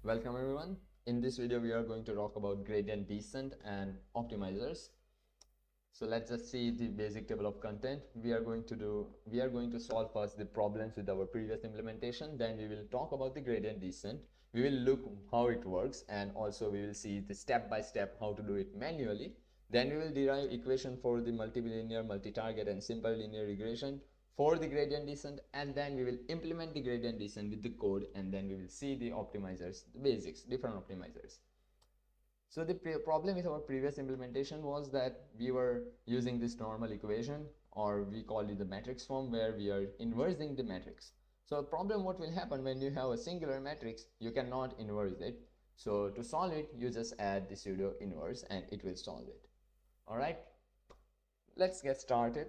Welcome everyone. In this video we are going to talk about gradient descent and optimizers. So let's just see the basic table of content. We are going to solve first the problems with our previous implementation, then we will talk about the gradient descent. We will look how it works, and also we will see the step by step how to do it manually. Then we will derive equation for the multilinear multitarget and simple linear regression for the gradient descent, and then we will implement the gradient descent with the code, and then we will see the optimizers, the basics, different optimizers. So the problem with our previous implementation was that we were using this normal equation, or we call it the matrix form, where we are inversing the matrix. So the problem what will happen when you have a singular matrix, you cannot inverse it. So to solve it, you just add the pseudo inverse and it will solve it. Alright, let's get started.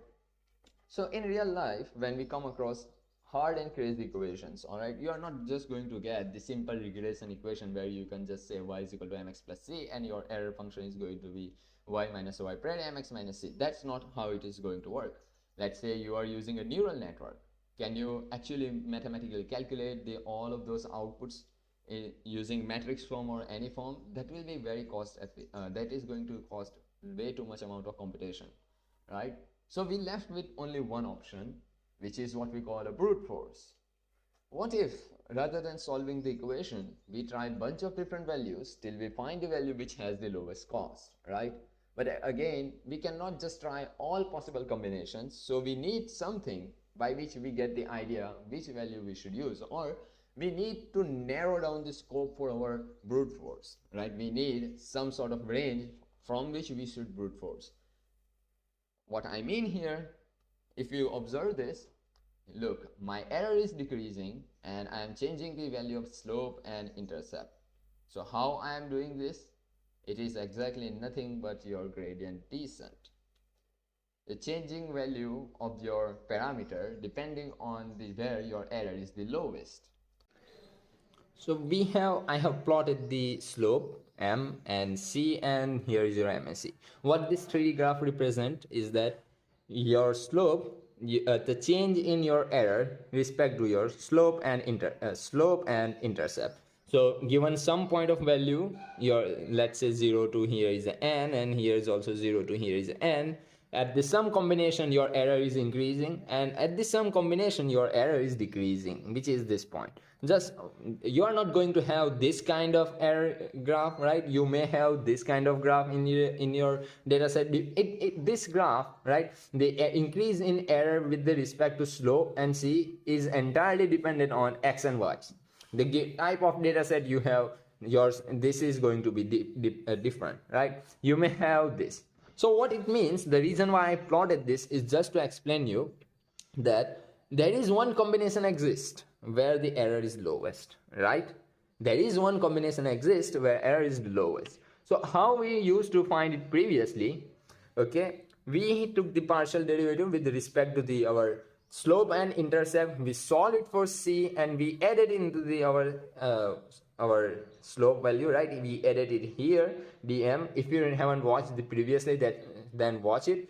So in real life, when we come across hard and crazy equations, alright, you are not just going to get the simple regression equation where you can just say y is equal to mx plus c and your error function is going to be y minus y pred mx minus c. That's not how it is going to work. Let's say you are using a neural network. Can you actually mathematically calculate all of those outputs using matrix form or any form? That will be very that is going to cost way too much amount of computation, right? So we left with only one option, which is what we call a brute force. What if, rather than solving the equation, we try a bunch of different values till we find the value which has the lowest cost, right? But again, we cannot just try all possible combinations, so we need something by which we get the idea which value we should use, or we need to narrow down the scope for our brute force, right? We need some sort of range from which we should brute force. What I mean here, if you observe this, look, my error is decreasing and I am changing the value of slope and intercept. So how I am doing this? It is exactly nothing but your gradient descent. The changing value of your parameter depending on where your error is the lowest. So I have plotted the slope m and c, and here is your m and c. What this 3D graph represent is that your slope, the change in your error respect to your slope and intercept. So given some point of value, let's say 0 to here is n, and here is also 0 to here is n. At the sum combination, your error is increasing, and at the sum combination, your error is decreasing, which is this point. Just, you are not going to have this kind of error graph, right? You may have this kind of graph in your data set. This graph, right, the increase in error with the respect to slope and c is entirely dependent on x and y. The type of data set you have, this is going to be different, right? You may have this. So what it means, the reason why I plotted this is just to explain you that there is one combination exists where the error is lowest, right? There is one combination exists where error is the lowest. So how we used to find it previously, okay, we took the partial derivative with respect to our slope and intercept. We solved it for c and we added into our slope value, right? We added it here, dm. If you haven't watched the previously, then watch it.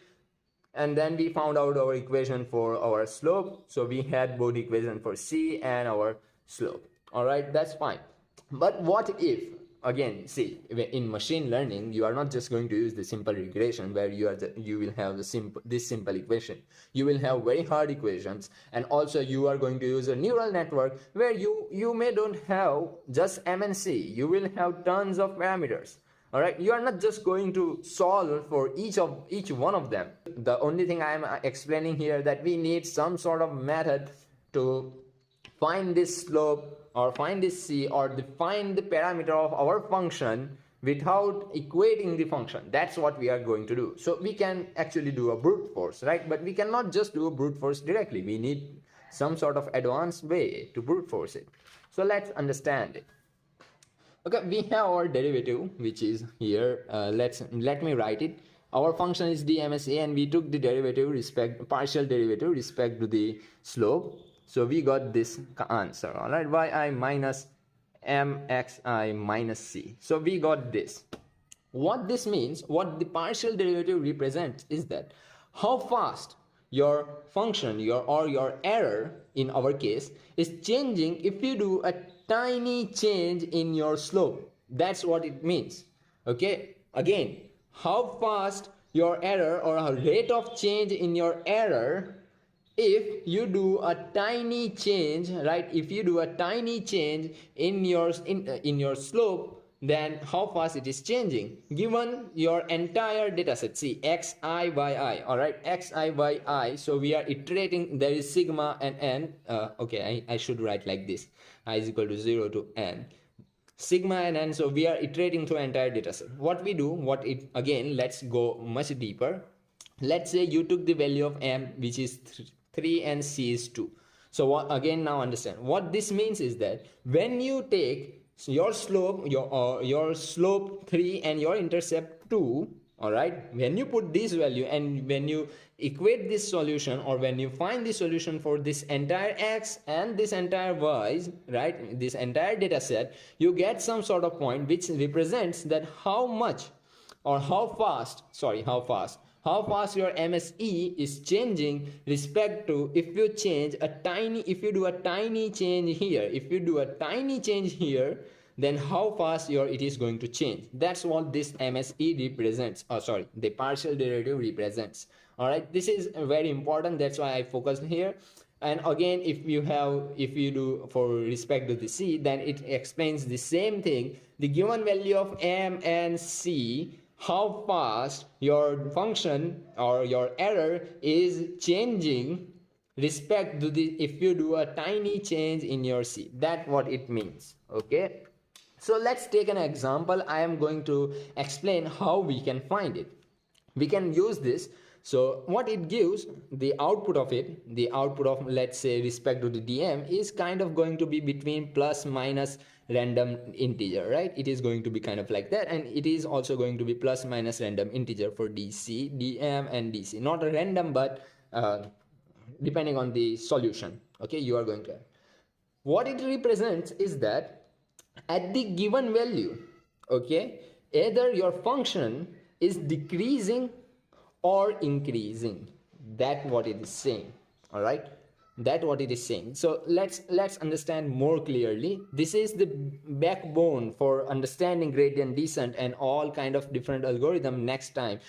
And then we found out our equation for our slope. So we had both equation for c and our slope. All right, that's fine. But what if, again, see, in machine learning, you are not just going to use the simple regression where you will have this simple equation. You will have very hard equations, and also you are going to use a neural network where you may don't have just m and c. You will have tons of parameters. All right, you are not just going to solve for each one of them. The only thing I am explaining here that we need some sort of method to find this slope or find this c or define the parameter of our function without equating the function. That's what we are going to do. So we can actually do a brute force, right? But we cannot just do a brute force directly. We need some sort of advanced way to brute force it. So let's understand it. Okay, we have our derivative, which is here. Let me write it. Our function is dmsa, and we took the partial derivative respect to the slope. So we got this answer, all right, yi minus mxi minus c. So we got this. What this means, what the partial derivative represents is that how fast your function, your error in our case, is changing if you do a tiny change in your slope. That's what it means. Okay, again, how fast your error or a rate of change in your error, if you do a tiny change, right? If you do a tiny change in your slope, then how fast it is changing given your entire data set. See, xi by I, all right, xi by I. So we are iterating. There is sigma and n. Okay, I should write like this: I is equal to 0 to n, sigma and n. So we are iterating through entire data set. What we do, again, let's go much deeper. Let's say you took the value of m, which is 3 and c is 2. So again, now understand what this means is that when you take your slope, your slope 3 and your intercept 2, all right, when you put this value and when you equate this solution, or when you find the solution for this entire x and this entire y, right, this entire data set, you get some sort of point which represents that how much or how fast your MSE is changing respect to if you do a tiny change here, then how fast it is going to change. That's what this MSE represents, the partial derivative represents. All right, this is very important. That's why I focused here. And again, if you do for respect to the C, then it explains the same thing. The given value of M and C, how fast your function or your error is changing respect to if you do a tiny change in your C. That's what it means. Okay, so let's take an example. I am going to explain how we can find it. We can use this. So what it gives, the output of let's say respect to the dm is kind of going to be between plus minus random integer, right? It is going to be kind of like that, and it is also going to be plus minus random integer for dc, dm and dc. Not a random, but depending on the solution, okay, you are going to have. What it represents is that at the given value, okay, either your function is decreasing or increasing. That what it is saying. All right, that what it is saying. So let's understand more clearly. This is the backbone for understanding gradient descent and all kind of different algorithm next time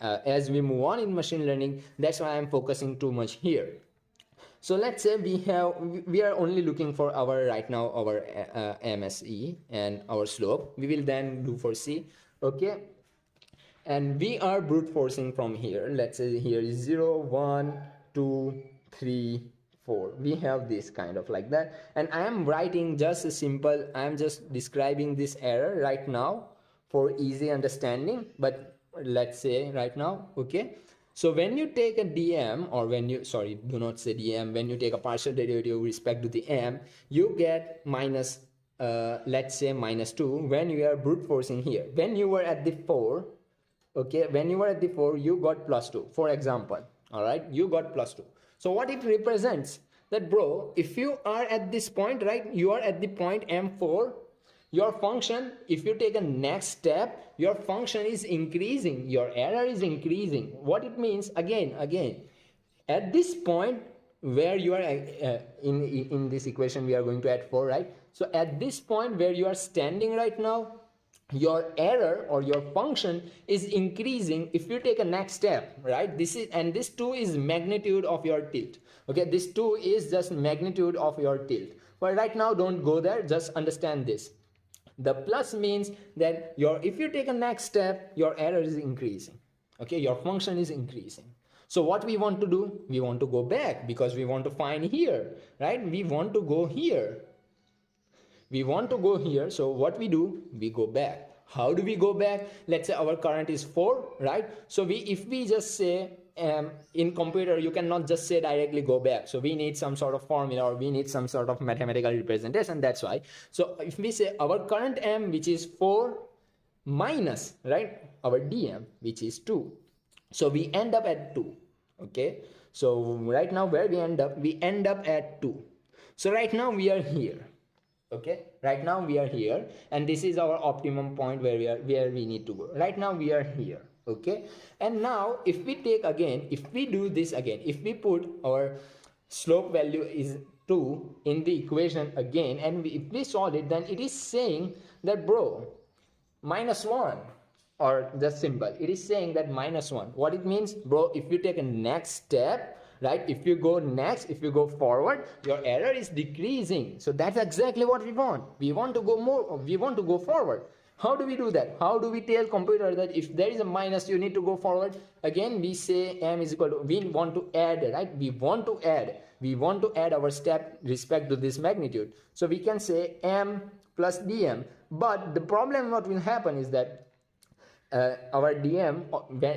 as we move on in machine learning. That's why I'm focusing too much here. So let's say we are only looking for our MSE and our slope. We will then do for C. Okay, and we are brute forcing from here. Let's say here is 0, 1, 2, 3, 4. We have this kind of like that, and I am writing just a simple, I am just describing this error right now for easy understanding, but let's say right now. Okay, so when you take a dm, or when you do not say dm, when you take a partial derivative with respect to the m, you get minus let's say minus 2 when you are brute forcing here. When you were at the 4, okay, when you were at the 4, you got plus 2, for example. All right, you got plus 2. So what it represents, that bro, if you are at this point, right, you are at the point m4, your function, if you take a next step, your function is increasing, your error is increasing. What it means, again, at this point where you are in this equation, we are going to add 4, right? So at this point where you are standing right now, your error or your function is increasing if you take a next step, right? This 2 is magnitude of your tilt. Okay, this 2 is just magnitude of your tilt. But right now, don't go there, just understand this. The plus means that if you take a next step, your error is increasing. Okay, your function is increasing. So what we want to do, we want to go back because we want to find here, right? We want to go here. So what we do, we go back. How do we go back? Let's say our current is 4, right? So if we just say in computer, you cannot just say directly go back. So we need some sort of formula, or we need some sort of mathematical representation. That's why. So if we say our current m, which is 4, minus, right, our dm, which is 2. So we end up at 2. Okay. So right now where we end up at 2. So right now we are here. Okay, right now we are here, and this is our optimum point where we need to go. Right now we are here. Okay, and now if we do this again, if we put our slope value is 2 in the equation again, and if we solve it, then it is saying that, bro, -1, or the symbol, it is saying that -1. What it means, bro, if you take a next step, right, if you go next, if you go forward, your error is decreasing. So that's exactly what we want. We want to go more, we want to go forward. How do we do that? How do we tell computer that if there is a minus, you need to go forward? Again, we say m is equal to, we want to add, right? We want to add our step respect to this magnitude. So we can say m plus dm. But the problem what will happen is that our dm,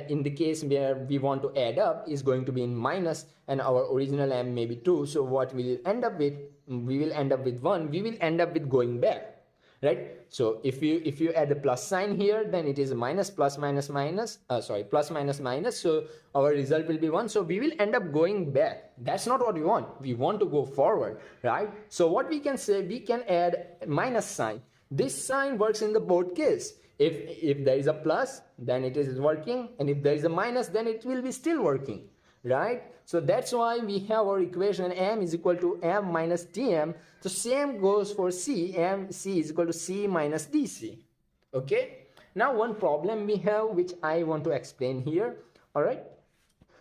in the case where we want to add up, is going to be in minus, and our original m may be 2. So what we will end up with, we will end up with 1. We will end up with going back, right? So if you add the plus sign here, then it is minus, plus minus minus, plus minus minus, so our result will be 1. So we will end up going back. That's not what we want. We want to go forward, right? So what we can say, we can add minus sign. This sign works in the both case. If there is a plus, then it is working, and if there is a minus, then it will be still working, right? So that's why we have our equation m is equal to m minus dm. The same goes for c, c is equal to c minus dc. Okay, now one problem we have, which I want to explain here. All right,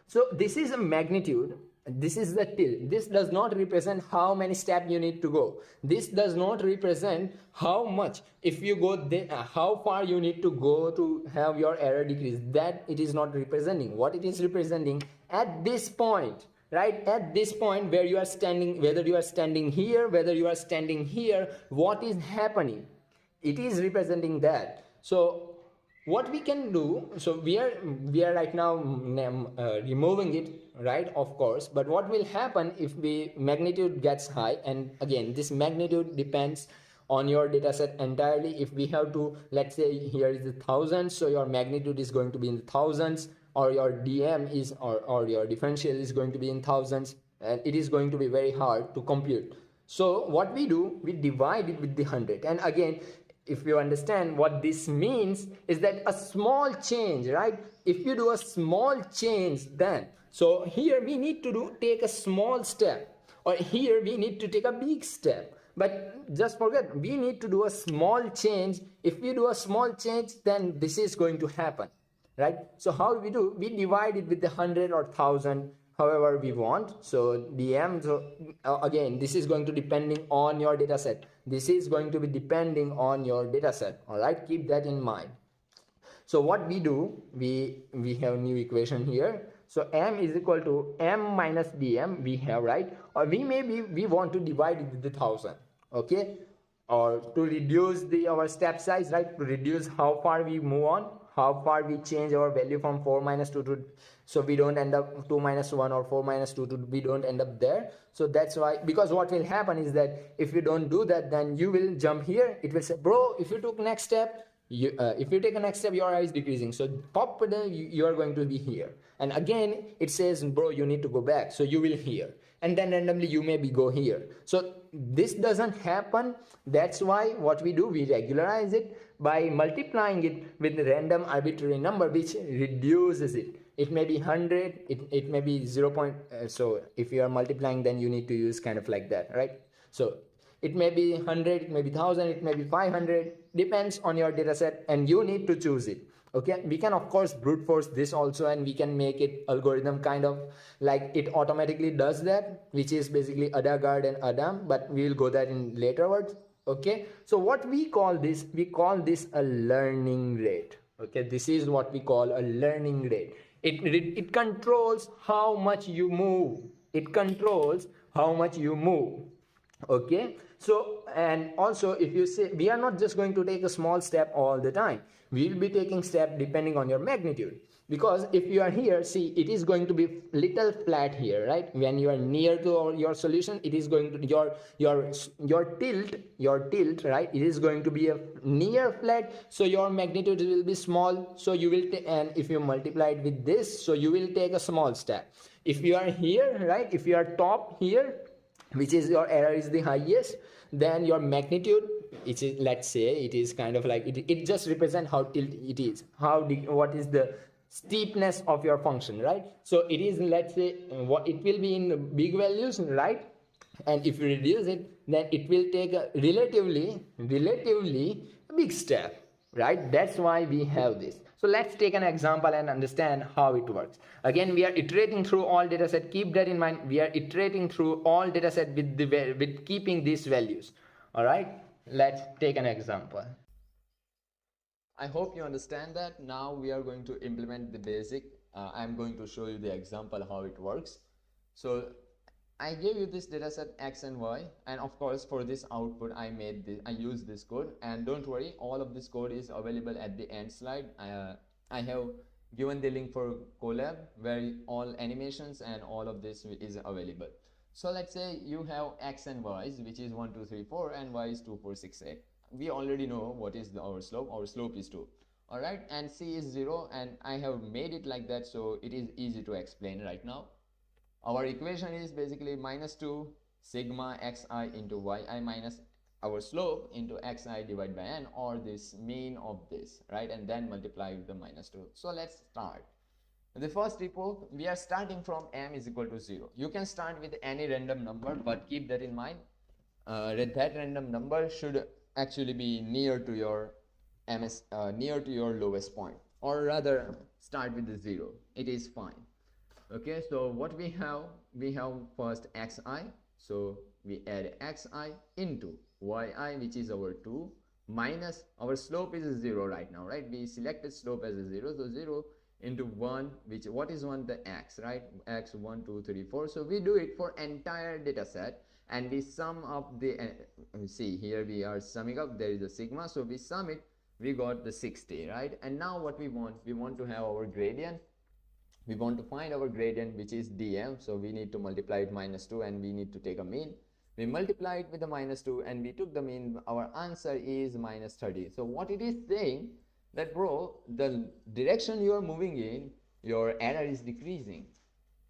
so this is a magnitude, this is the tilt. This does not represent how many steps you need to go. This does not represent how much, if you go there, how far you need to go to have your error decrease. That it is not representing. What it is representing, at this point, right, at this point where you are standing, whether you are standing here, whether you are standing here, what is happening, it is representing that. So what we can do, so we are right now removing it, right, of course, but what will happen if the magnitude gets high, and again this magnitude depends on your data set entirely. If we have to, let's say here is the thousands, so your magnitude is going to be in the thousands, or your dm is, or your differential is going to be in thousands, and it is going to be very hard to compute. So what we do, we divide it with the 100. And again, if you understand what this means, is that a small change, right? If you do a small change, then, so here we need to take a small step, or here we need to take a big step. But just forget, we need to do a small change. If we do a small change, then this is going to happen, right? So how we do? We divide it with the 100 or 1000, however we want. So dm, so again, this is going to depending on your data set. This is going to be depending on your data set. All right, keep that in mind. So what we do, we have a new equation here. So m is equal to m minus dm, we have, right? Or we want to divide it with the 1000, okay? Or to reduce our step size, right? To reduce how far we move on, how far we change our value from 4 minus 2 to, so we don't end up 2 minus 1 or 4 minus 2 to, we don't end up there. So that's why, because what will happen is that if you don't do that, then you will jump here. It will say, bro, if you took next step, if you take a next step, your error is decreasing. So pop, you are going to be here. And again, it says, bro, you need to go back. So you will here. And then randomly you maybe go here. So this doesn't happen. That's why what we do, we regularize it by multiplying it with a random arbitrary number, which reduces it. It may be 100, it may be 0. So if you are multiplying, then you need to use kind of like that, right? So it may be 100, it may be 1000, it may be 500, depends on your data set, and you need to choose it. Okay, we can of course brute force this also, and we can make it algorithm kind of like it automatically does that, which is basically AdaGuard and Adam, but we will go that in later words. Okay, so what we call this, we call this a learning rate. Okay, this is what we call a learning rate. It controls how much you move. It controls how much you move. Okay, so, and also if you say, we are not just going to take a small step all the time. We will be taking step depending on your magnitude. Because if you are here, see, it is going to be little flat here, right? When you are near to your solution, it is going to, your tilt, right? It is going to be a near flat, so your magnitude will be small. So you will, and if you multiply it with this, so you will take a small step. If you are here, right? If you are top here, which is your error is the highest, then your magnitude, it is, let's say, it is kind of like, it just represents how tilt it is, what is the steepness of your function, right? So it is, let's say, what it will be in big values, right? and if you reduce it, then it will take a relatively big step, right? That's why we have this. So let's take an example and understand how it works. Again, we are iterating through all dataset. Keep that in mind. We are iterating through all dataset with keeping these values. All right, let's take an example. I hope you understand that. Now we are going to implement the basic. I'm going to show you the example how it works. So I gave you this dataset X and Y, and of course for this output I used this code, and don't worry, all of this code is available at the end slide. I have given the link for Colab where all animations and all of this is available. So let's say you have X and Y's, which is 1 2 3 4 and Y is 2 4 6 8. We already know what is our slope is 2. Alright, and C is 0, and I have made it like that so it is easy to explain right now. Our equation is basically minus 2 sigma xi into yi minus our slope into xi divided by n, or this mean of this, right? And then multiply with the minus 2. So let's start. The first epoch, we are starting from m is equal to 0. You can start with any random number, but keep that in mind. That random number should actually be near to your lowest point, or rather start with the 0. It is fine. Okay, so what we have first xi, so we add xi into yi, which is our 2, minus our slope is 0 right now, right? We selected slope as a 0, so 0 into 1, which what is 1? The x, right? X 1 2 3 4. So we do it for entire data set, and we sum up the see here we are summing up, there is a sigma, so we sum it, we got the 60, right? And now what we want to have our gradient. We want to find our gradient, which is dm, so we need to multiply it minus 2 and we need to take a mean. We multiply it with the minus 2 and we took the mean. Our answer is minus 30. So what it is saying that, bro, the direction you are moving in, your error is decreasing,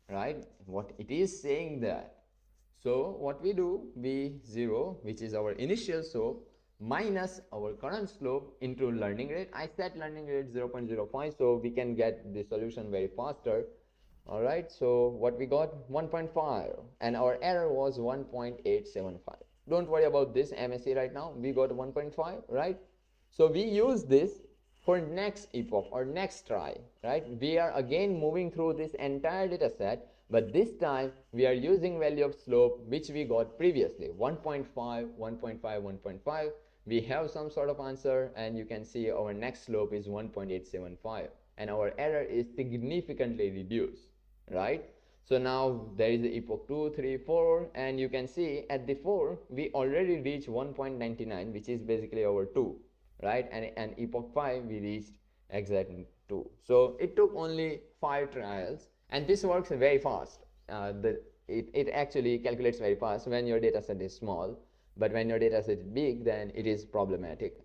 right? What it is saying that. So what we do, we 0, which is our initial slope, minus our current slope into learning rate. I set learning rate 0.05, so we can get the solution very faster. All right, so what we got, 1.5, and our error was 1.875. Don't worry about this MSE right now. We got 1.5, right? So we use this for next epoch or next try, right? We are again moving through this entire data set, but this time we are using value of slope which we got previously, 1.5, 1.5, 1.5. We have some sort of answer, and you can see our next slope is 1.875, and our error is significantly reduced, right? So now there is the epoch 2, 3, 4, and you can see at the 4 we already reached 1.99, which is basically our 2, right? And epoch 5 we reached exactly 2. So it took only 5 trials, and this works very fast. It actually calculates very fast when your data set is small, but when your data set is big, then it is problematic.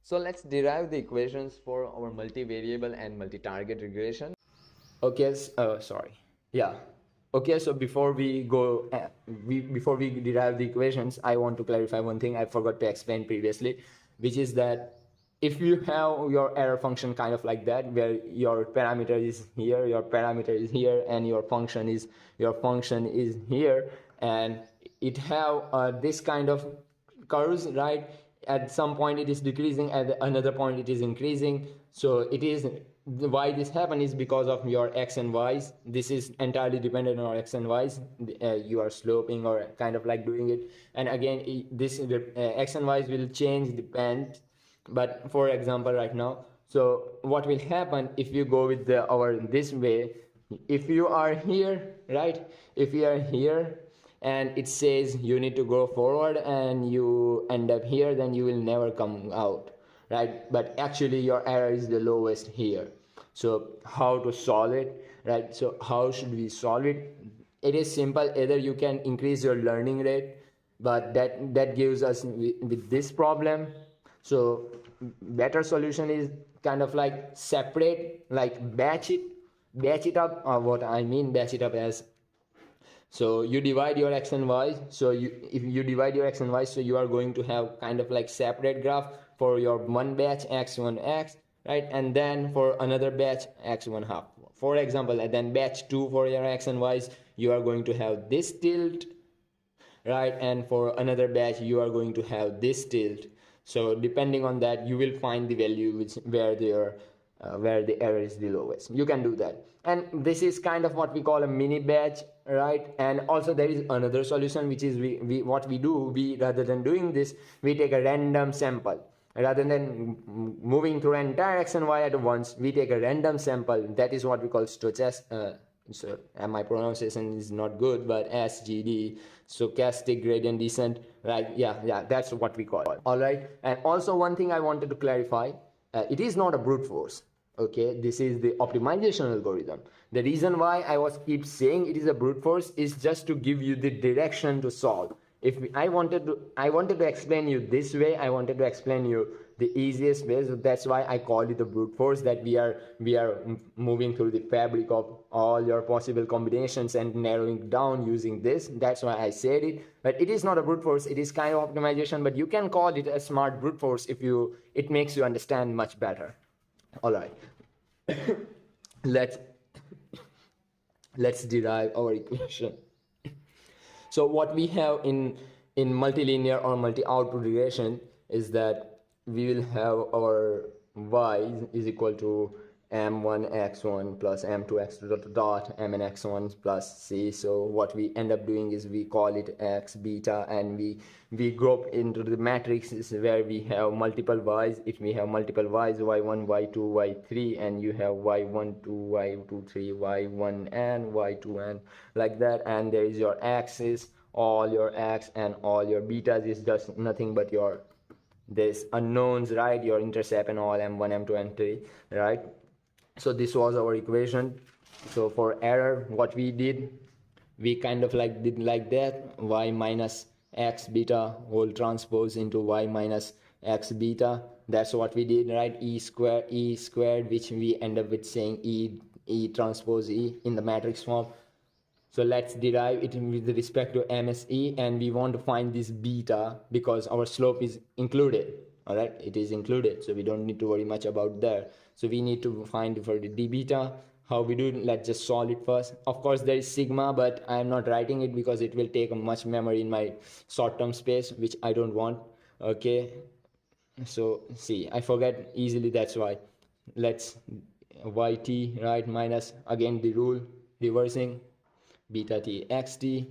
So let's derive the equations for our multivariable and multi-target regression. Okay, sorry. Yeah. Okay, so before we go, before we derive the equations, I want to clarify one thing I forgot to explain previously, which is that if you have your error function kind of like that, where your parameter is here, your parameter is here, and your function is here, and it have this kind of curves, right? At some point it is decreasing, at another point it is increasing. So it is, why this happen is because of your x and y's. This is entirely dependent on x and y's. You are sloping or kind of like doing it, and again this x and y's will change, depend. But for example right now, so what will happen if you go with this way? If you are here, right, if you are here and it says you need to go forward and you end up here, then you will never come out, right? But actually your error is the lowest here. So how to solve it, right? So how should we solve it? It is simple. Either you can increase your learning rate, but that gives us with this problem. So better solution is kind of like separate, like batch it up. What I mean batch it up as, so you divide your x and y. So if you divide your x and y, so you are going to have kind of like separate graph for your one batch x1 x, right? And then for another batch x1 half, for example. And then batch 2 for your x and y's, you are going to have this tilt, right? And for another batch you are going to have this tilt. So depending on that, you will find the value which where the error is the lowest. You can do that, and this is kind of what we call a mini batch, right? And also there is another solution, which is we what we do, we rather than doing this, we take a random sample. Rather than moving through an entire x and y at once, we take a random sample. That is what we call stochastic. So, and my pronunciation is not good, but SGD, stochastic gradient descent, right? Yeah, that's what we call it. All right. And also one thing I wanted to clarify, it is not a brute force. Okay, this is the optimization algorithm. The reason why I was keep saying it is a brute force is just to give you the direction to solve. If I wanted to explain you this way, I wanted to explain you the easiest way. So that's why I call it the brute force, that we are moving through the fabric of all your possible combinations and narrowing down using this. That's why I said it. But it is not a brute force, it is kind of optimization, but you can call it a smart brute force if it makes you understand much better. All right. let's let's derive our equation. So what we have in multilinear or multi-output regression is that we will have our y is equal to m1x1 plus m2x2 dot mnx1 plus c. So what we end up doing is we call it x beta, and we group into the matrices where we have multiple y's. If we have multiple y's, y1 y2 y3, and you have y1 2 y2 3 y1 and y2 and like that, and there is your axis, all your x and all your betas is just nothing but your this unknowns, right? Your intercept and all m1 m2 m3, right? So this was our equation. So for error, what we did, we kind of like did like that, y minus x beta whole transpose into y minus x beta. That's what we did, right? E squared, which we end up with saying e transpose e in the matrix form. So let's derive it with respect to MSE, and we want to find this beta because our slope is included. All right, it is included, so we don't need to worry much about that. So we need to find for the d beta. How we do it? Let's just solve it first. Of course, there is sigma, but I am not writing it because it will take much memory in my short-term space, which I don't want. Okay, so see, I forget easily. That's why. Let's yt, right, minus again the rule reversing beta t xt,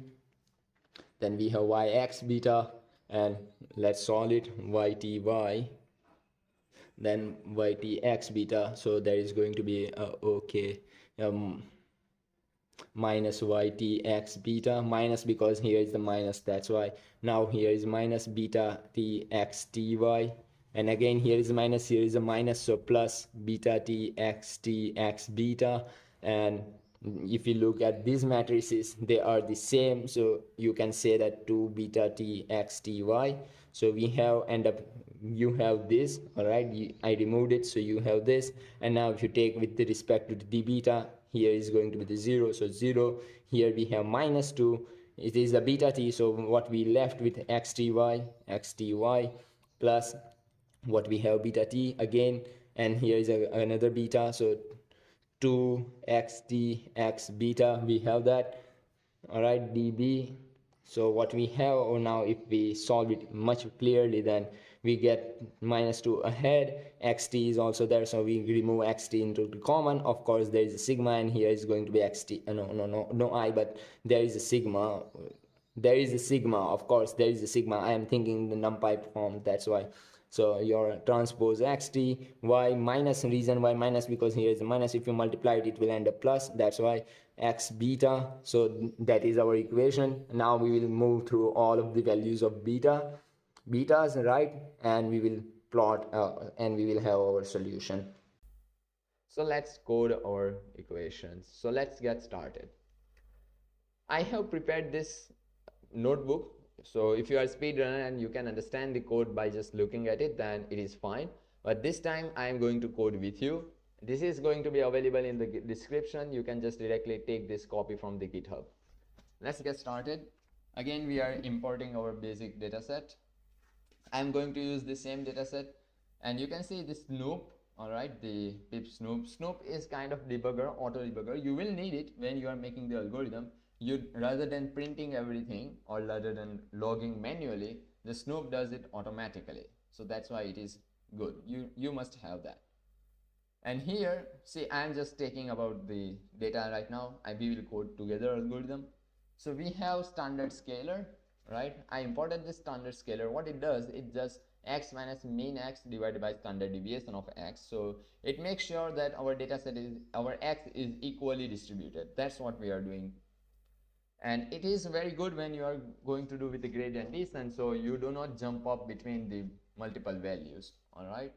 then we have yx beta, and let's solve it, yty, then ytx beta. So there is going to be minus ytx beta, minus because here is the minus, that's why. Now here is minus beta t x ty, and again here is a minus, here is a minus, so plus beta t x beta. And if you look at these matrices, they are the same, so you can say that 2 beta t x ty. So we have you have this, all right, I removed it, so you have this. And now if you take with the respect to the d beta, here is going to be the 0, so 0. Here we have minus 2, it is the beta t, so what we left with xty plus what we have beta t again, and here is another beta, so 2xt x beta, we have that. All right, db. So what we have now, if we solve it much clearly, then we get minus 2 ahead, xt is also there, so we remove xt into the common. Of course there is a sigma, and here is going to be xt, no I, but there is a sigma, of course there is a sigma. I am thinking the numpy form, that's why. So your transpose xt, y minus, reason why minus because here is a minus, if you multiply it, it will end up plus, that's why x beta. So that is our equation. Now we will move through all of the values of betas, right? And we will plot and we will have our solution. So let's code our equations. So let's get started. I have prepared this notebook, so if you are a speedrunner and you can understand the code by just looking at it, then it is fine. But this time I am going to code with you. This is going to be available in the description. You can just directly take this copy from the GitHub. Let's get started. Again, we are importing our basic dataset. I'm going to use the same dataset, and you can see this Snoop. All right, the pip Snoop. Snoop is kind of debugger, auto debugger. You will need it when you are making the algorithm. you, rather than printing everything or rather than logging manually, the Snoop does it automatically. So that's why it is good. You must have that. And here, see, I'm just taking about the data right now, and we will code together algorithm. So we have standard scalar, right? I imported this standard scalar. What it does, it just x minus mean x divided by standard deviation of x. So it makes sure that our data set is, our x is equally distributed. That's what we are doing. And it is very good when you are going to do with the gradient descent, so you do not jump up between the multiple values. All right,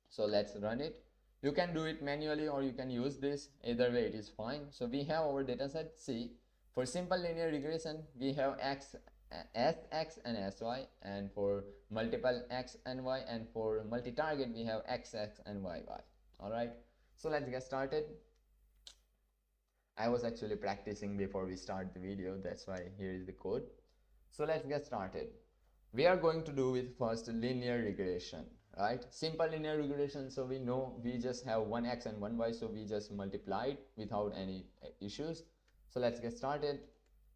so let's run it. You can do it manually or you can use this, either way it is fine. So we have our data set C. For simple linear regression we have x, sx and sy, and for multiple x and y, and for multi-target we have xx and yy. All right, so let's get started. I was actually practicing before we start the video, that's why here is the code. So let's get started. We are going to do with first linear regression, right? Simple linear regression, so we know we just have one x and one y, so we just multiply it without any issues. So let's get started.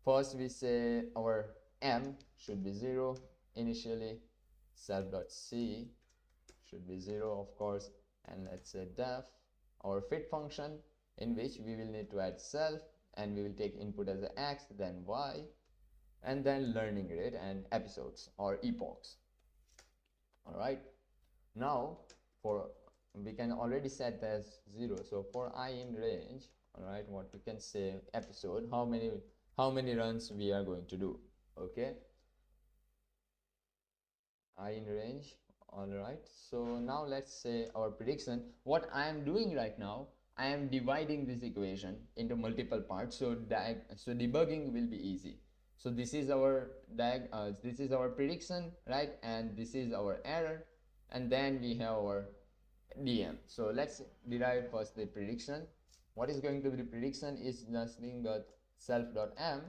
First we say our m should be 0 initially, self.c should be 0 of course, and let's say def, our fit function, in which we will need to add self, and we will take input as a x, then y, and then learning rate and episodes or epochs. All right, now for, we can already set as 0, so for I in range, all right, what we can say episode, how many runs we are going to do. Okay, I in range. All right, so now let's say our prediction. What I am doing right now, I am dividing this equation into multiple parts, so debugging will be easy. So this is our this is our prediction, right? And this is our error, and then we have our dm. So let's derive first the prediction. What is going to be the prediction is nothing but self.m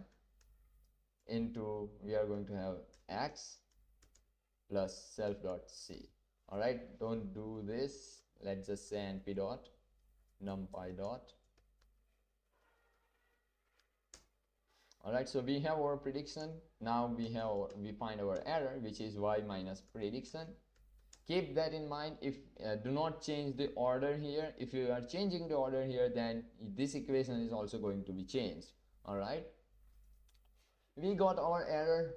into, we are going to have x plus self.c. all right, don't do this, let's just say np dot numpy dot. All right, so we have our prediction. Now we find our error, which is y minus prediction. Keep that in mind. If do not change the order here. If you are changing the order here, then this equation is also going to be changed. All right, we got our error,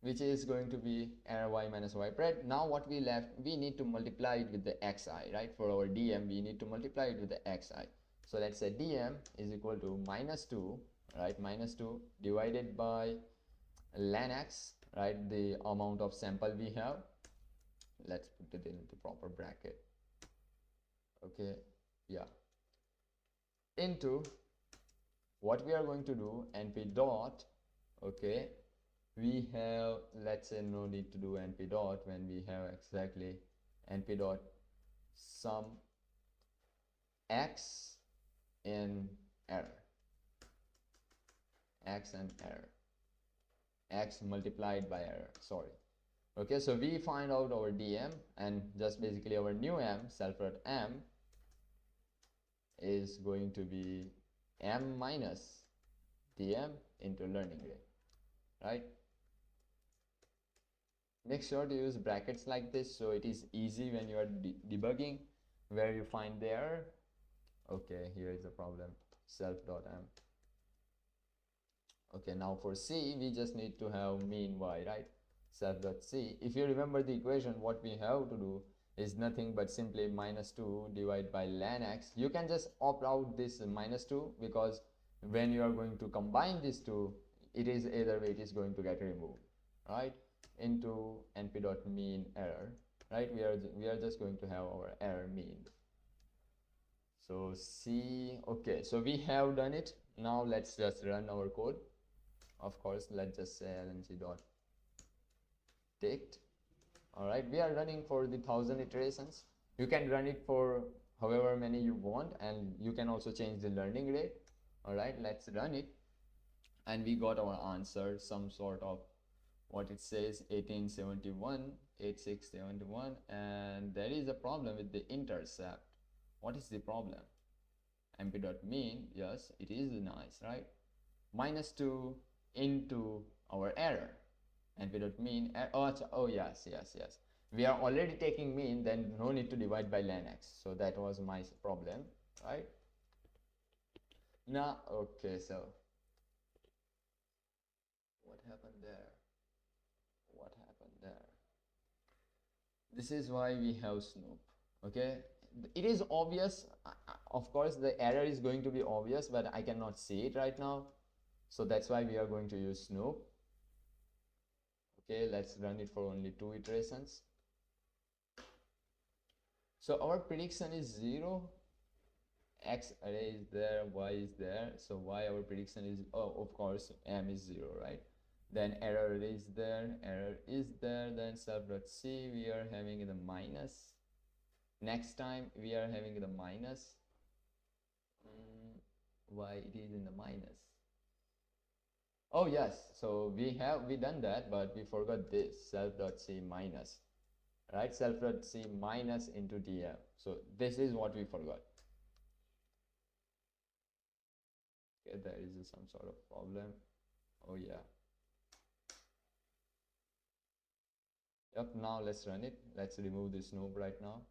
which is going to be error y minus y pred. Now what we left, we need to multiply it with the xi, right? For our dm, we need to multiply it with the xi. So let's say dm is equal to minus 2, right? Minus 2 divided by ln x, right? The amount of sample we have. Let's put it into proper bracket. Okay, yeah. Into what we are going to do, np dot, okay, we have, let's say no need to do np dot when we have exactly np dot sum x in error, x and error, x multiplied by error, sorry. Okay, so we find out our dm, and just basically our new m, self.m, is going to be m minus dm into learning rate, right? Make sure to use brackets like this, so it is easy when you are debugging where you find the error. Okay, here is the problem, self.m. Okay, now for c, we just need to have mean y, right? Self.c. If you remember the equation, what we have to do is nothing but simply minus 2 divided by ln x. You can just opt out this minus 2, because when you are going to combine these two, it is either way it is going to get removed, right? Into np.mean error, right? We are just going to have our error mean. So c, okay, so we have done it. Now let's just run our code. Of course, let's just say lng dot ticked. All right, we are running for the 1000 iterations. You can run it for however many you want, and you can also change the learning rate. All right, let's run it, and we got our answer, some sort of what it says, 1871, 8671, and there is a problem with the intercept. What is the problem? mp.mean, yes, it is nice, right? minus 2 into our error, np dot mean. Oh yes, we are already taking mean, then no need to divide by ln x. So that was my problem, right? Now okay, so what happened there? This is why we have Snoop. Okay, it is obvious. Of course the error is going to be obvious, but I cannot see it right now, so that's why we are going to use Snoop. Okay, let's run it for only 2 iterations. So our prediction is 0, x array is there, y is there, so y our prediction is, oh, of course m is 0, right? Then error is there, then self.c we are having the minus. Next time we are having the minus. Why it is in the minus? Oh yes, so we done that, but we forgot this self.c minus, right? Self.c minus into dm. So this is what we forgot. Okay, there is some sort of problem. Oh yeah. Yep, now let's run it. Let's remove this Snoop right now.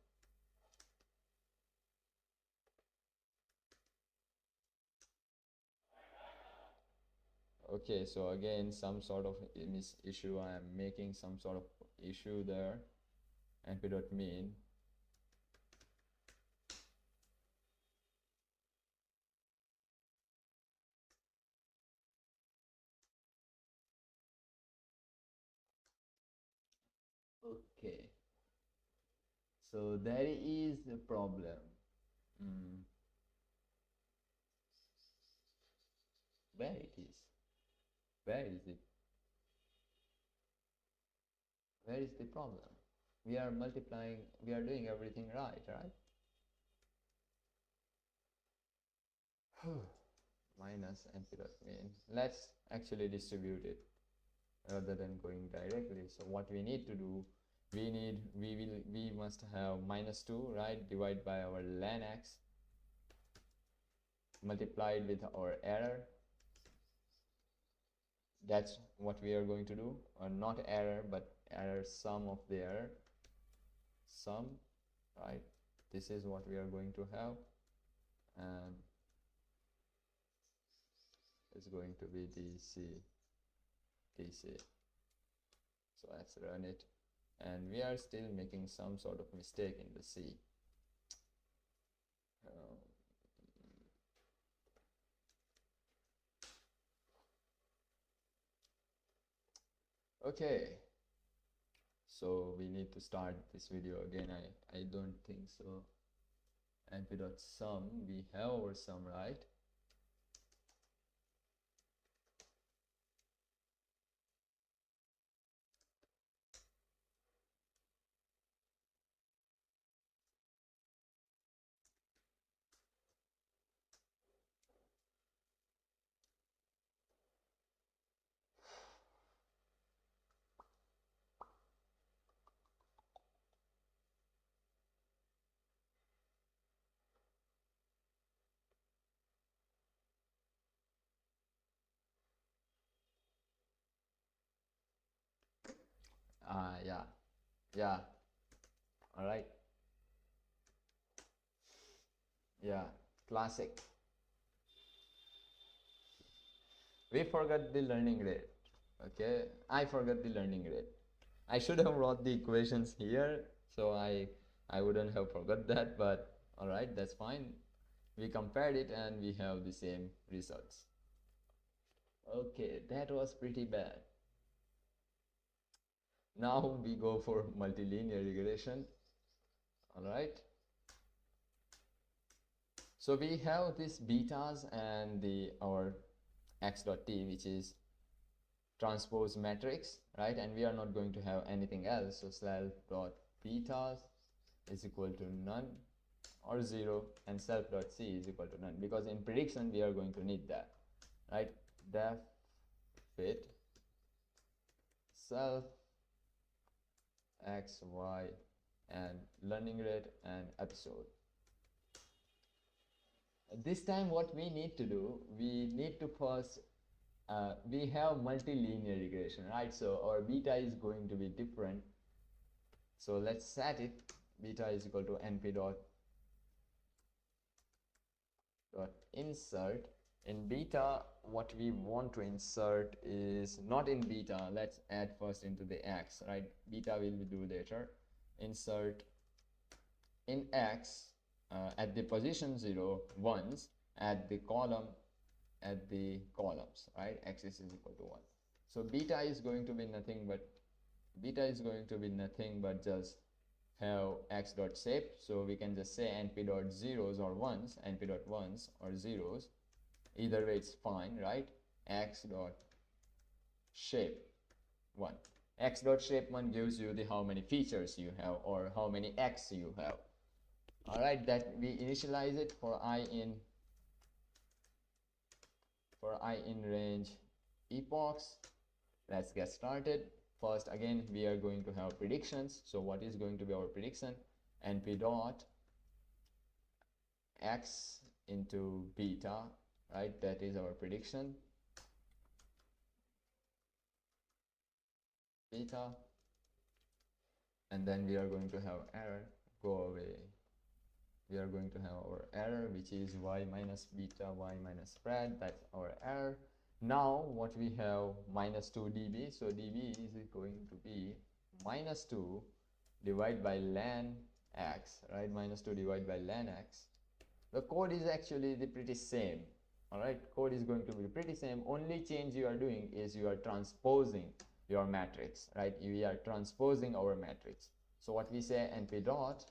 Okay, so again some sort of issue. I am making some sort of issue there. np.mean. Okay, so there is a problem. Where it is? Where is it? Where is the problem? We are multiplying, we are doing everything right? Minus np.mean. Let's actually distribute it rather than going directly. So what we need to do, we must have minus 2, right, divide by our ln x multiplied with our error. That's what we are going to do, or not error, but error sum of the error sum, right? This is what we are going to have, and it's going to be dc. So let's run it, and we are still making some sort of mistake in the c. Okay, so we need to start this video again. I don't think so. np.sum, we have our sum, right? Yeah, all right. Yeah, classic. We forgot the learning rate. Okay, I forgot the learning rate. I should have wrote the equations here, so I wouldn't have forgot that, but all right, that's fine. We compared it and we have the same results. Okay, that was pretty bad. Now we go for multilinear regression. All right, so we have this betas and our x dot t, which is transpose matrix, right? And we are not going to have anything else. So self dot betas is equal to none or 0, and self dot c is equal to none, because in prediction we are going to need that, right? Def fit self x, y, and learning rate and episode. This time what we need to do, we need to first we have multilinear regression, right? So our beta is going to be different. So let's set it. Beta is equal to np dot insert. In beta, what we want to insert is not in beta. Let's add first into the x, right? Beta will be do later. Insert in x at the position 0 once at the columns, right? X is equal to 1. So beta is going to be nothing but just have x dot shape. So we can just say np dot zeros or ones, np dot ones or zeros. Either way it's fine, right? X dot shape 1. X dot shape 1 gives you the how many features you have or how many x you have. All right, that we initialize it for I in range epochs. Let's get started. First, again, we are going to have predictions. So what is going to be our prediction? Np dot x into beta, right? That is our prediction. Beta. And then we are going to have error. Go away. We are going to have our error, which is y minus beta, y minus spread. That's our error. Now what we have, minus 2 dB. So dB is going to be minus 2 divided by ln x, right? Minus 2 divided by ln x. The code is actually the pretty same. All right, code is going to be pretty same. Only change you are doing is you are transposing your matrix, right? We are transposing our matrix. So what we say, np dot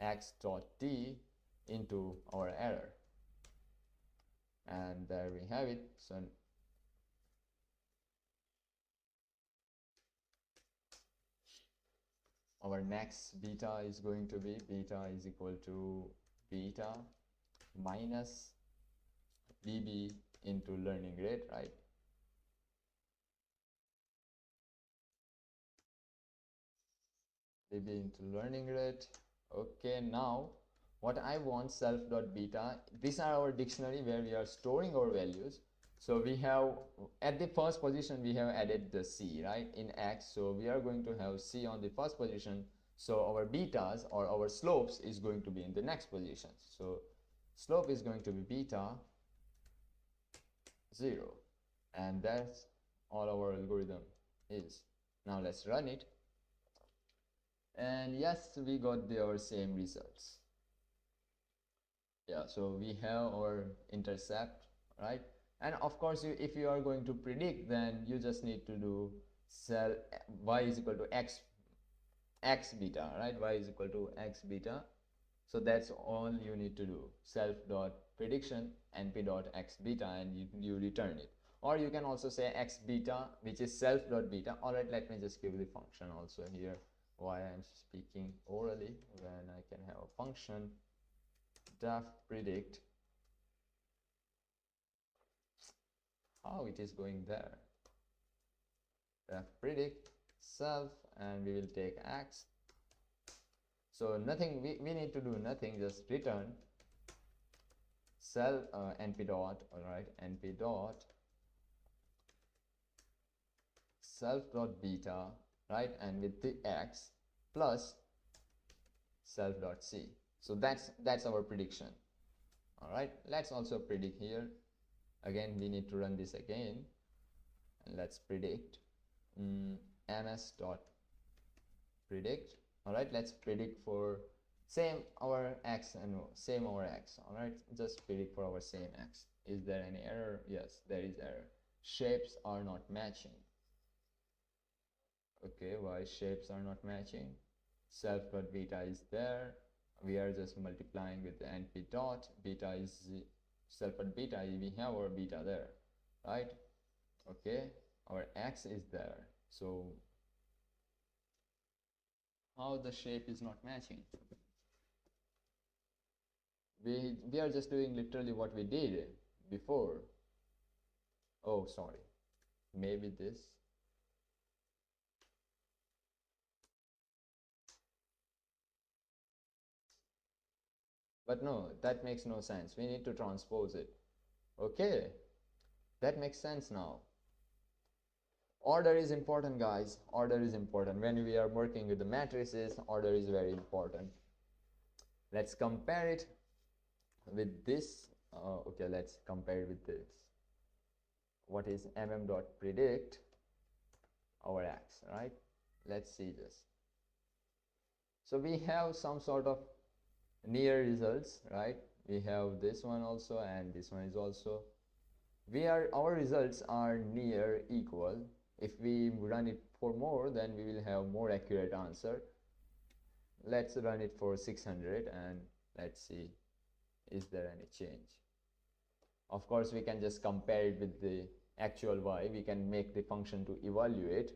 x dot t into our error, and there we have it. So our next beta is going to be beta is equal to beta minus dB into learning rate, right? dB into learning rate. Okay, now what I want, self dot beta. These are our dictionary where we are storing our values. So we have at the first position we have added the c, right, in x. So we are going to have c on the first position. So our betas or our slopes is going to be in the next position. So slope is going to be beta 0, and that's all our algorithm is. Now let's run it. And yes, we got our same results. Yeah, so we have our intercept, right? And of course, if you are going to predict, then you just need to do cell y is equal to x beta, right? Y is equal to x beta. So that's all you need to do. Self dot prediction np dot x beta, and you return it. Or you can also say x beta, which is self dot beta. All right, let me just give the function also here. Why I'm speaking orally when I can have a function def predict. How it is going there? Def predict self, and we will take x. So nothing, we need to do nothing, just return self np dot, all right, np dot self dot beta, right, and with the x plus self dot c. So that's our prediction. All right, let's also predict here. Again, we need to run this again, and let's predict ms dot predict. All right, let's predict for same our x and same our x. All right, just predict for our same x. Is there any error? Yes, there is error. Shapes are not matching. Okay, why shapes are not matching? Self dot beta is there. We are just multiplying with the np dot beta is self dot beta. We have our beta there, right? Okay, our x is there. So how the shape is not matching? We are just doing literally what we did before. Oh, sorry, maybe this. But no, that makes no sense. We need to transpose it. Okay, That makes sense now. Order is important, guys. Order is important. When we are working with the matrices, order is very important. Let's compare it with this. Okay, let's compare it with this. What is mm.predict our x, right? Let's see this. So we have some sort of near results, right? We have this one also, and this one is also. Our results are near equal. If we run it for more, then we will have more accurate answer. Let's run it for 600 and let's see, is there any change? Of course, we can just compare it with the actual y. We can make the function to evaluate.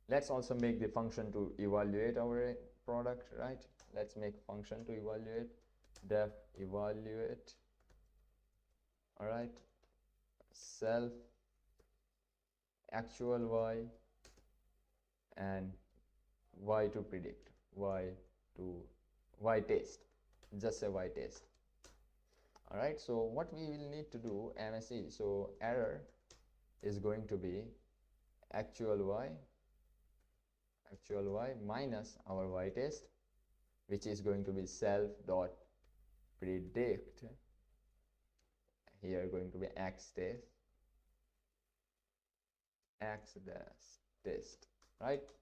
Let's also make the function to evaluate our product, right? Let's make function to evaluate, def evaluate, all right, self actual y and y to predict, y test, just say y test. All right, so what we will need to do, MSE, so error is going to be actual y minus our y test, which is going to be self dot predict, here going to be x test, x dash test, right?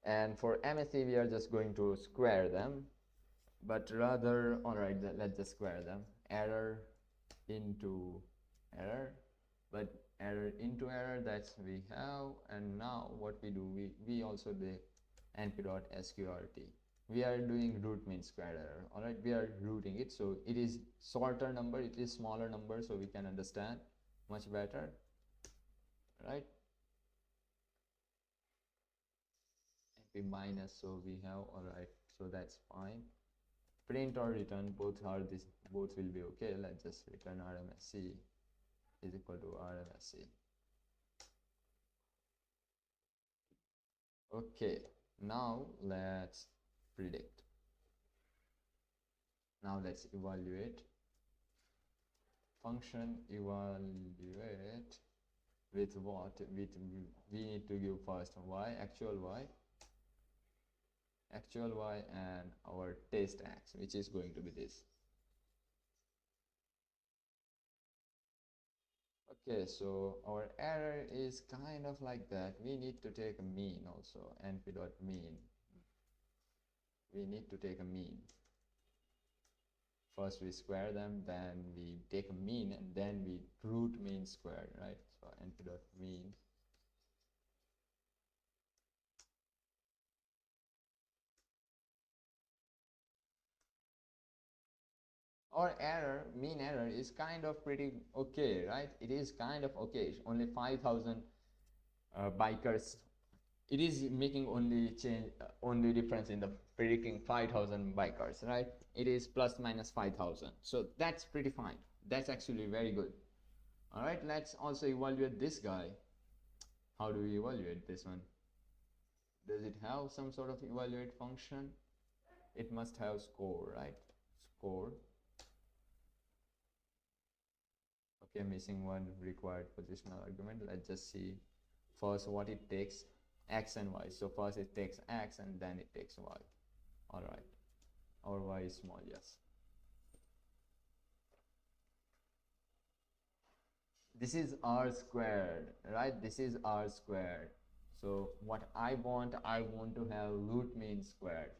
And for MSE, we are just going to square them, but rather, all right, let's just square them. Error into error, but error into error, that's we have. And now what we do, we also do np.sqrt. We are doing root mean square error. All right, we are rooting it, so it is shorter number, it is smaller number, so we can understand much better, right? Np minus, so we have, all right, so that's fine. Print or return, both will be okay. Let's just return RMSE is equal to RMSE. Okay, now let's predict. Now let's evaluate. Function evaluate with what? We need to give first y, actual y, and our test x, which is going to be this. Okay, so our error is kind of like that. We need to take a mean also, np.mean. We need to take a mean. First we square them, then we take a mean, and then we root mean squared, right? So np.mean. Our error, mean error, is kind of pretty okay, right? It is kind of okay. Only 5,000 bikers. It is making only difference in the predicting 5,000 bikers, right? It is plus minus 5,000. So that's pretty fine. That's actually very good. All right, let's also evaluate this guy. How do we evaluate this one? Does it have some sort of evaluate function? It must have score, right? Score. Okay, missing one required positional argument. Let's just see first what it takes, x and y. So first it takes x and then it takes y. All right, our y is small, yes. This is r squared, right? This is r squared. So what I want to have root mean squared,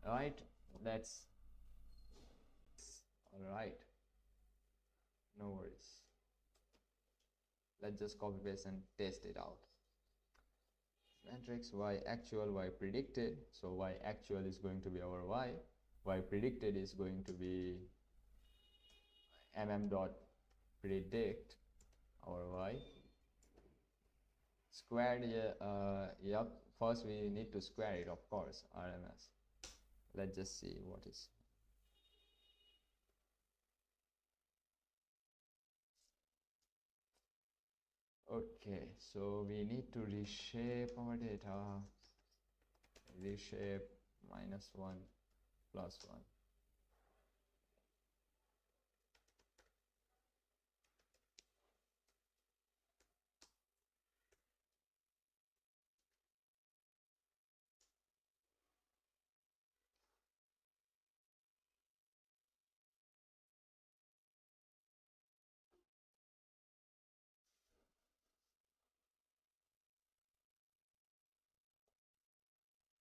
right? Let's, all right, no worries. Let's just copy paste and test it out. Matrix y actual, y predicted. So y actual is going to be our y predicted is going to be mm.predict our y squared. Yep, first we need to square it, of course, RMS. Let's just see what is. Okay, so we need to reshape our data. Reshape -1. plus 1.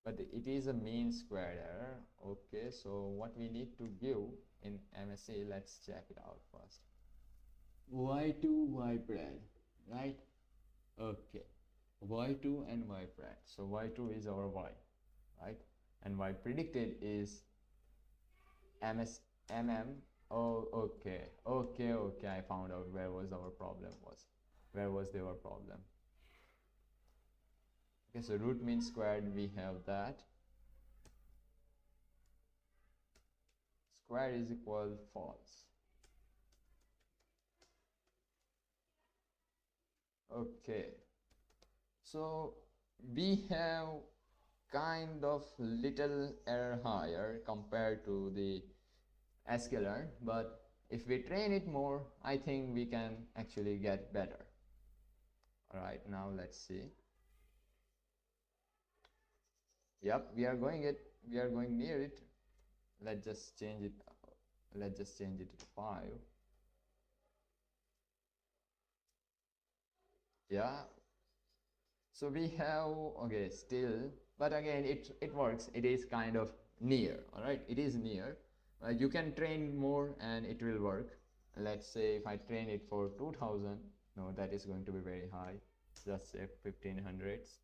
But it is a mean squared error. Okay, so what we need to give in MSE, let's check it out first. Y2, Y pred, right? Okay, Y2 and Y pred. So Y2 is our Y, right? And Y predicted is MM. Oh, okay. I found out where was our problem was. Where was our problem? Okay, so root mean squared, we have that. Square is equal false. Okay, so we have kind of little error higher compared to the sklearn, but if we train it more, I think we can actually get better. All right, now let's see. Yep, we are going near it. Let's just change it to 5. Yeah, so we have, okay, still, but again it works. It is kind of near. All right, it is near. You can train more and it will work. Let's say if I train it for 2000, no, that is going to be very high. Just say 1500s.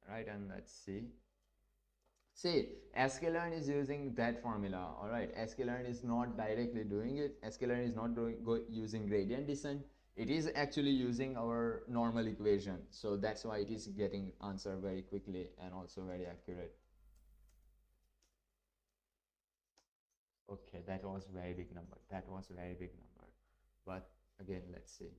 Right, and let's see. See, sklearn is using that formula. All right, sklearn is not directly doing it. sklearn is not using gradient descent. It is actually using our normal equation. So that's why it is getting answer very quickly and also very accurate. Okay, that was very big number. But again, let's see.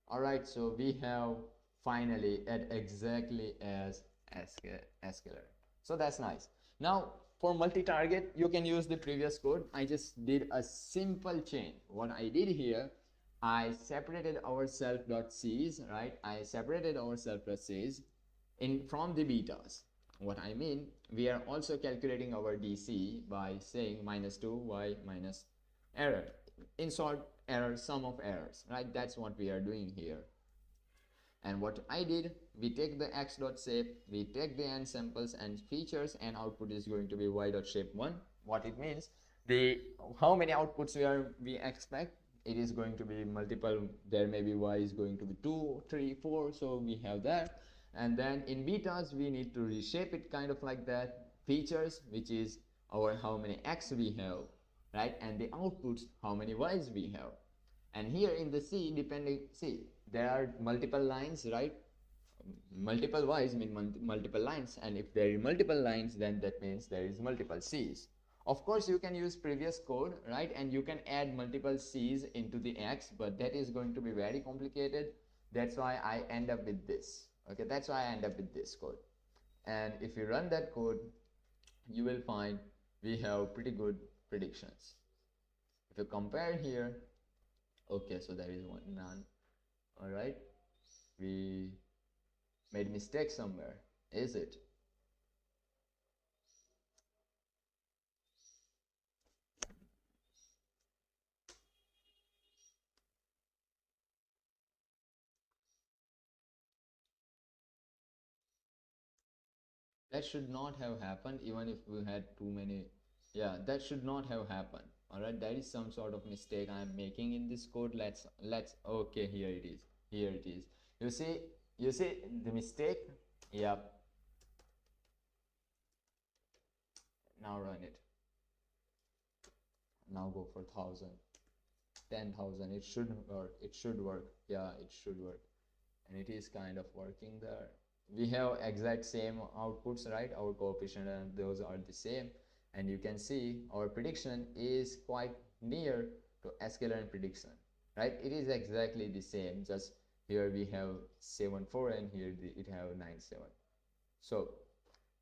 All right, so we have finally at exactly as sklearn. So that's nice. Now for multi-target, you can use the previous code. I just did a simple change. What I did here, I separated our self.c's, right? I separated our self.c's from the betas. What I mean, we are also calculating our DC by saying -2y minus error. In short, error, sum of errors, right? That's what we are doing here. And what I did, we take the x.shape, we take the n samples and features, and output is going to be y.shape1. What it means, how many outputs we expect, it is going to be multiple. There may be y is going to be 2, 3, 4, so we have that. And then in betas, we need to reshape it kind of like that. Features, which is our how many x we have, right? And the outputs, how many y's we have. And here in the C, there are multiple lines, right? Multiple y's mean multiple lines, and if there are multiple lines, then that means there is multiple C's. Of course, you can use previous code, right? And you can add multiple C's into the X, but that is going to be very complicated. That's why I end up with this. Okay, that's why I end up with this code. And if you run that code, you will find we have pretty good predictions. If you compare here, okay, so there is none. All right, we made mistake somewhere, is it? That should not have happened, even if we had too many. Yeah, that should not have happened. All right, that is some sort of mistake I am making in this code. Let's okay, here it is. You see the mistake. Yep. Now run it. Now go for 1000, 10,000. It should work. Yeah, it should work, and it is kind of working there. We have exact same outputs, right? Our coefficient and those are the same, and you can see our prediction is quite near to sklearn prediction, right? It is exactly the same, just here we have 7.4 and here it have 9.7. So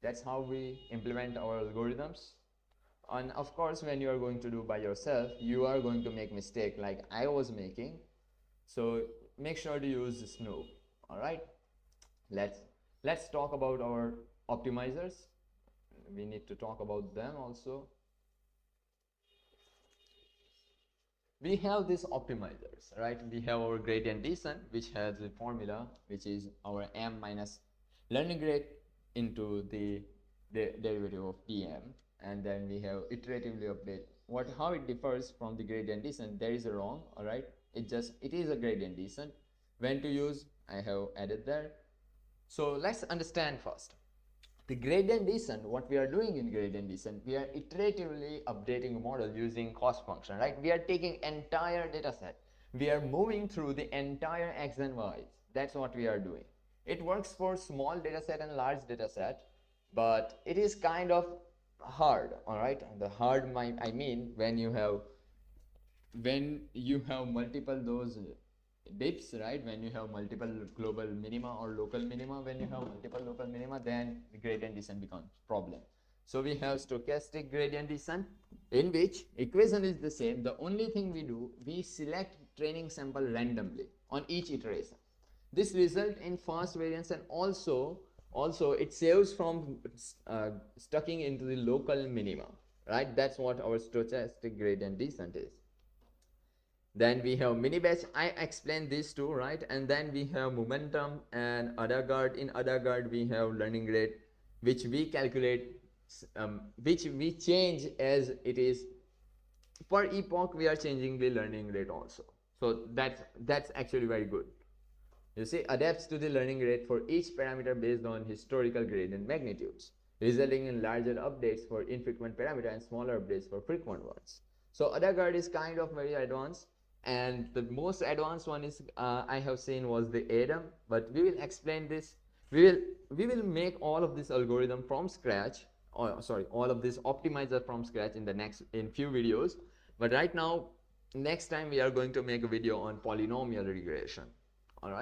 That's how we implement our algorithms. And of course, when you are going to do by yourself, you are going to make mistake like I was making. So make sure to use Snoop. All right, let's talk about our optimizers. We need to talk about them also. We have these optimizers, right? We have our GradeintDescent, which has a formula, which is our m minus learning rate into the derivative of dm, and then we have iteratively update. How it differs from the GradeintDescent, there is a wrong, all right? It is a GradeintDescent. When to use, I have added there. So let's understand first. The GradeintDescent, what we are doing in GradeintDescent, we are iteratively updating a model using cost function, right? We are taking entire data set. We are moving through the entire x and y's. That's what we are doing. It works for small data set and large data set, but it is kind of hard, all right? The hard, I mean, when you have multiple those dips, right? When you have multiple global minima or local minima, when you have multiple local minima, then the gradient descent becomes problem. So we have stochastic gradient descent, in which equation is the same. The only thing we do, we select training sample randomly on each iteration. This result in fast variance, and also it saves from stucking into the local minima, right? That's what our stochastic gradient descent is. Then we have mini batch. I explained these two, right? And then we have momentum and Adagard. In Adagard, we have learning rate, which we calculate, which we change as it is. Per epoch, we are changing the learning rate also. So that's actually very good. You see, adapts to the learning rate for each parameter based on historical gradient magnitudes, resulting in larger updates for infrequent parameter and smaller updates for frequent ones. So Adagard is kind of very advanced. And the most advanced one is I have seen was the ADAM, but we will explain this. We will make all of this algorithm from scratch, or sorry, all of this optimizer from scratch in few videos. But right now, next time we are going to make a video on polynomial regression. All right.